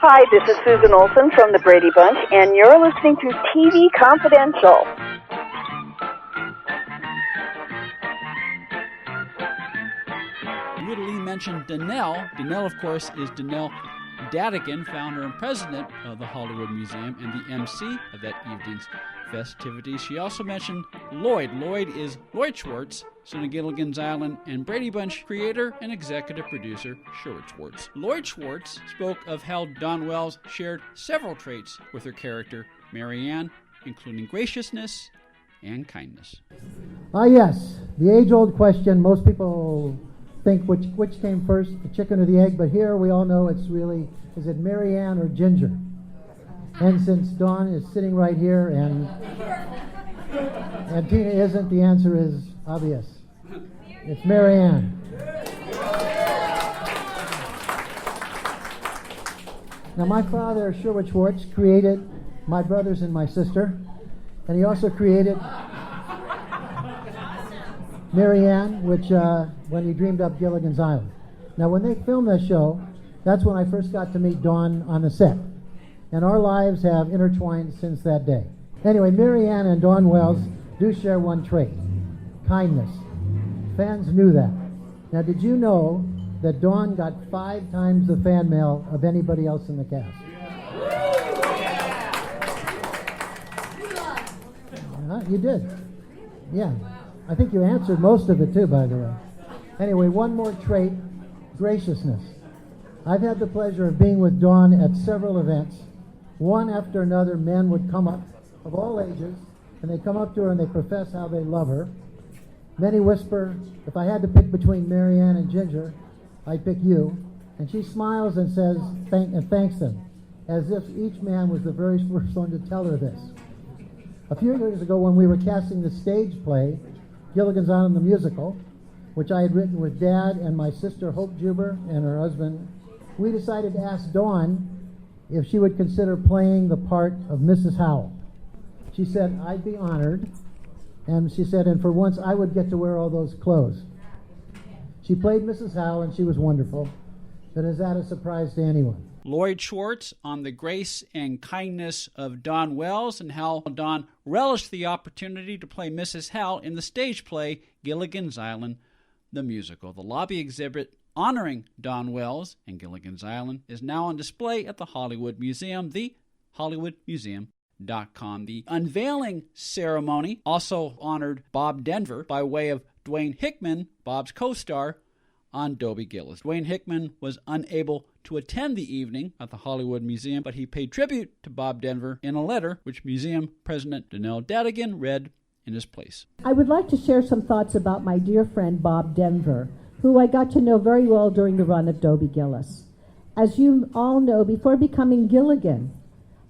Hi, this is Susan Olson from the Brady Bunch, and you're listening to TV Confidential. Lee mentioned Donelle. Donelle, of course, is Donelle Dadigan, founder and president of the Hollywood Museum and the MC of that evening's festivities. She also mentioned Lloyd. Lloyd is Lloyd Schwartz, son of Gilligan's Island and Brady Bunch creator and executive producer Lloyd Schwartz. Lloyd Schwartz spoke of how Dawn Wells shared several traits with her character, Mary Ann, including graciousness and kindness. Yes, the age-old question. Most people think which came first, the chicken or the egg, but here we all know it's really, is it Mary Ann or Ginger? And since Dawn is sitting right here and Tina isn't, the answer is obvious. It's Mary Ann. Now my father, Lloyd Schwartz, created my brothers and my sister, and he also created Mary Ann, which when he dreamed up Gilligan's Island. Now when they filmed that show, that's when I first got to meet Dawn on the set. And our lives have intertwined since that day. Anyway, Mary Ann and Dawn Wells do share one trait: kindness. Fans knew that. Now, did you know that Dawn got 5 times the fan mail of anybody else in the cast? You did. Yeah. I think you answered most of it too, by the way. Anyway, one more trait: graciousness. I've had the pleasure of being with Dawn at several events. One after another, men would come up of all ages, and they come up to her and they profess how they love her. Many whisper, if I had to pick between Mary Ann and Ginger, I'd pick you. And she smiles and says, thanks them, as if each man was the very first one to tell her this. A few years ago, when we were casting the stage play, Gilligan's Island the Musical, which I had written with Dad and my sister Hope Juber and her husband, we decided to ask Dawn if she would consider playing the part of Mrs. Howell. She said, I'd be honored. And she said, and for once I would get to wear all those clothes. She played Mrs. Howell, and she was wonderful. But is that a surprise to anyone? Lloyd Schwartz on the grace and kindness of Dawn Wells and how Dawn relished the opportunity to play Mrs. Howell in the stage play Gilligan's Island, the musical. The lobby exhibit honoring Dawn Wells and Gilligan's Island is now on display at the Hollywood Museum, the HollywoodMuseum.com. The unveiling ceremony also honored Bob Denver by way of Dwayne Hickman, Bob's co-star, on Dobie Gillis. Dwayne Hickman was unable to attend the evening at the Hollywood Museum, but he paid tribute to Bob Denver in a letter which Museum President Donelle Dadigan read in his place. I would like to share some thoughts about my dear friend Bob Denver, who I got to know very well during the run of Dobie Gillis. As you all know, before becoming Gilligan,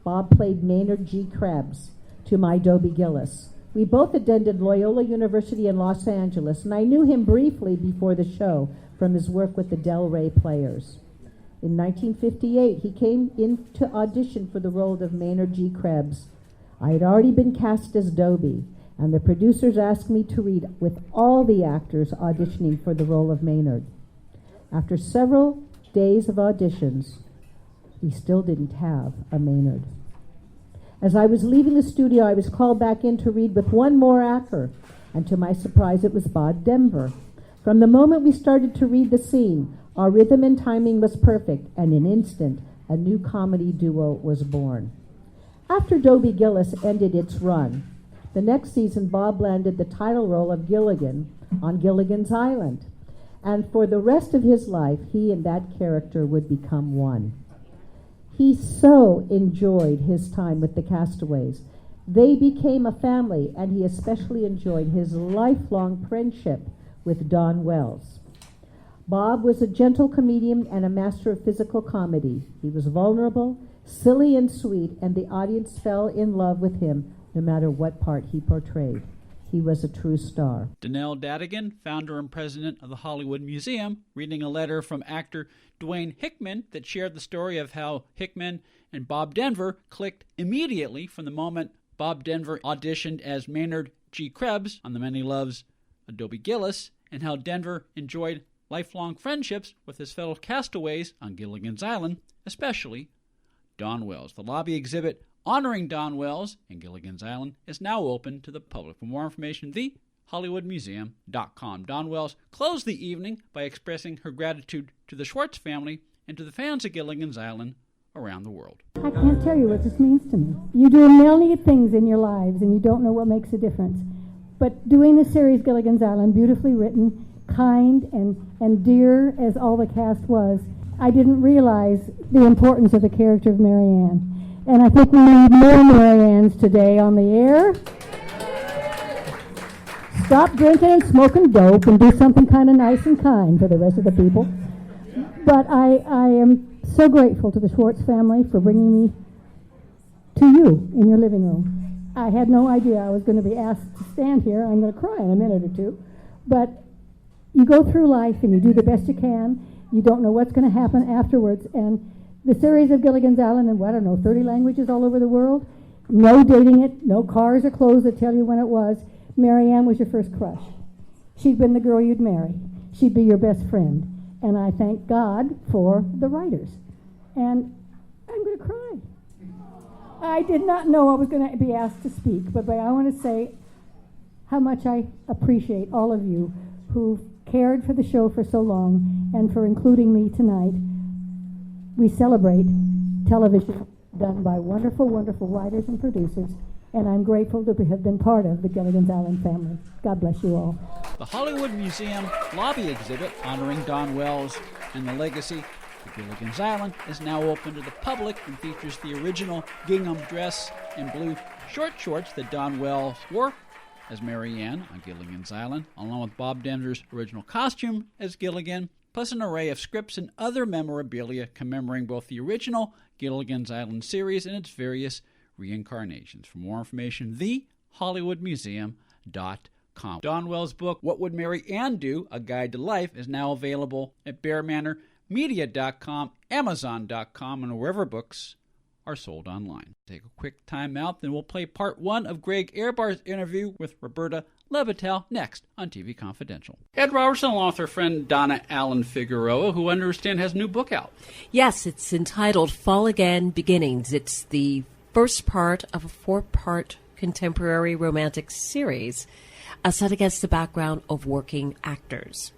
Bob played Maynard G. Krebs to my Dobie Gillis. We both attended Loyola University in Los Angeles, and I knew him briefly before the show from his work with the Del Rey Players. In 1958, he came in to audition for the role of Maynard G. Krebs. I had already been cast as Dobie, and the producers asked me to read with all the actors auditioning for the role of Maynard. After several days of auditions, we still didn't have a Maynard. As I was leaving the studio, I was called back in to read with one more actor, and to my surprise, it was Bob Denver. From the moment we started to read the scene, our rhythm and timing was perfect, and in an instant, a new comedy duo was born. After Dobie Gillis ended its run, the next season, Bob landed the title role of Gilligan on Gilligan's Island, and for the rest of his life, he and that character would become one. He so enjoyed his time with the castaways. They became a family, and he especially enjoyed his lifelong friendship with Dawn Wells. Bob was a gentle comedian and a master of physical comedy. He was vulnerable, silly, and sweet, and the audience fell in love with him no matter what part he portrayed. He was a true star. Donelle Dadigan, founder and president of the Hollywood Museum, reading a letter from actor Dwayne Hickman that shared the story of how Hickman and Bob Denver clicked immediately from the moment Bob Denver auditioned as Maynard G. Krebs on The Many Loves of Dobie Gillis, and how Denver enjoyed lifelong friendships with his fellow castaways on Gilligan's Island, especially Dawn Wells. The lobby exhibit honoring Dawn Wells and Gilligan's Island is now open to the public. For more information, thehollywoodmuseum.com. Dawn Wells closed the evening by expressing her gratitude to the Schwartz family and to the fans of Gilligan's Island around the world. I can't tell you what this means to me. You do a million things in your lives and you don't know what makes a difference. But doing the series Gilligan's Island, beautifully written, kind and dear as all the cast was, I didn't realize the importance of the character of Mary Ann. And I think we need more Mary Anns today on the air. Stop drinking and smoking dope and do something kind of nice and kind for the rest of the people. But I am so grateful to the Schwartz family for bringing me to you in your living room. I had no idea I was going to be asked to stand here. I'm going to cry in a minute or two. But you go through life and you do the best you can. You don't know what's going to happen afterwards. And the series of Gilligan's Island in, 30 languages all over the world, no dating it, no cars or clothes that tell you when it was. Mary Ann was your first crush. She'd been the girl you'd marry. She'd be your best friend. And I thank God for the writers. And I'm going to cry. I did not know I was going to be asked to speak, but I want to say how much I appreciate all of you who cared for the show for so long and for including me tonight. We celebrate television done by wonderful, wonderful writers and producers, and I'm grateful to have been part of the Gilligan's Island family. God bless you all. The Hollywood Museum lobby exhibit honoring Dawn Wells and the legacy of Gilligan's Island is now open to the public and features the original gingham dress and blue short shorts that Dawn Wells wore as Mary Ann on Gilligan's Island, along with Bob Denver's original costume as Gilligan, plus an array of scripts and other memorabilia commemorating both the original Gilligan's Island series and its various reincarnations. For more information, thehollywoodmuseum.com. Dawn Wells' book, What Would Mary Ann Do? A Guide to Life, is now available at bearmanormedia.com, amazon.com, and wherever books are sold online. Take a quick time out, then we'll play part one of Greg Ehrbar's interview with Roberta Levitel next on TV Confidential. Ed Robertson, along with her friend Donna Allen Figueroa, who I understand has a new book out. Yes, it's entitled Fall Again Beginnings. It's the first part of a 4-part contemporary romantic series set against the background of working actors.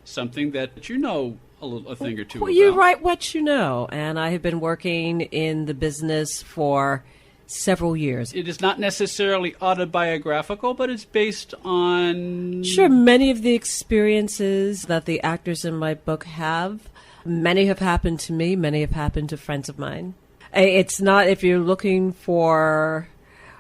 Something that you know a thing or two well, about. You write what you know, and I have been working in the business for several years. It is not necessarily autobiographical, but it's based on... Sure, many of the experiences that the actors in my book have, many have happened to me, many have happened to friends of mine. It's not, if you're looking for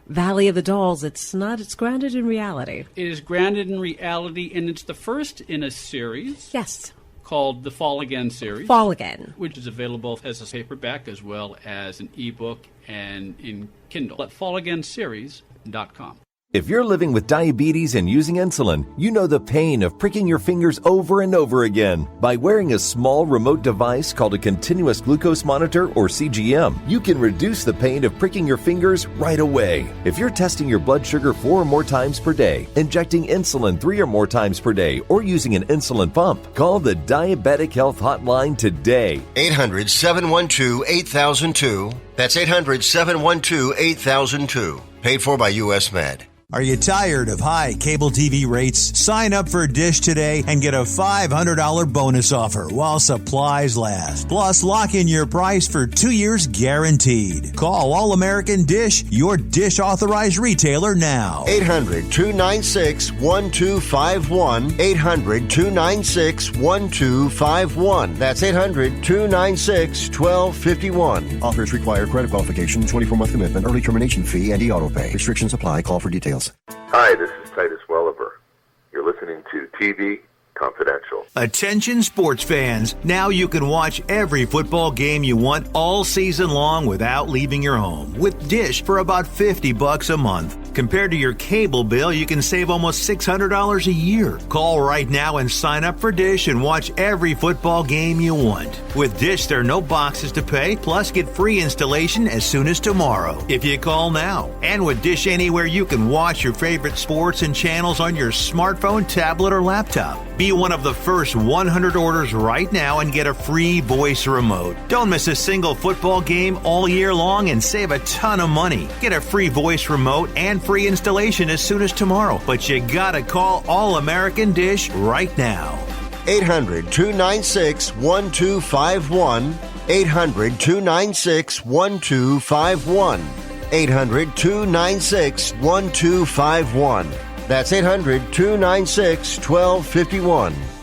Valley of the Dolls, it's not, it's grounded in reality. It is grounded in reality, and it's the first in a series. Yes. Called the Fall Again series. Fall Again. Which is available as a paperback as well as an ebook and in Kindle at fallagainseries.com. If you're living with diabetes and using insulin, you know the pain of pricking your fingers over and over again. By wearing a small remote device called a continuous glucose monitor, or CGM, you can reduce the pain of pricking your fingers right away. If you're testing your blood sugar 4 or more times per day, injecting insulin 3 or more times per day, or using an insulin pump, call the Diabetic Health Hotline today. 800-712-8002. That's 800-712-8002. Paid for by U.S. Med. Are you tired of high cable TV rates? Sign up for Dish today and get a $500 bonus offer while supplies last. Plus, lock in your price for 2 years guaranteed. Call All American Dish, your Dish authorized retailer now. 800-296-1251. 800-296-1251. That's 800-296-1251. Offers require credit qualification, 24-month commitment, early termination fee, and e-auto pay. Restrictions apply. Call for details. Hi, this is Titus Welliver. You're listening to TV Confidential. Attention sports fans. Now you can watch every football game you want all season long without leaving your home with Dish for about $50 a month. Compared to your cable bill, you can save almost $600 a year. Call right now and sign up for Dish and watch every football game you want. With Dish, there are no boxes to pay, plus get free installation as soon as tomorrow if you call now. And with Dish Anywhere, you can watch your favorite sports and channels on your smartphone, tablet, or laptop. Be one of the first 100 orders right now and get a free voice remote. Don't miss a single football game all year long and save a ton of money. Get a free voice remote and free installation as soon as tomorrow. But you gotta call All American Dish right now. 800-296-1251. 800-296-1251. 800-296-1251. That's 800-296-1251.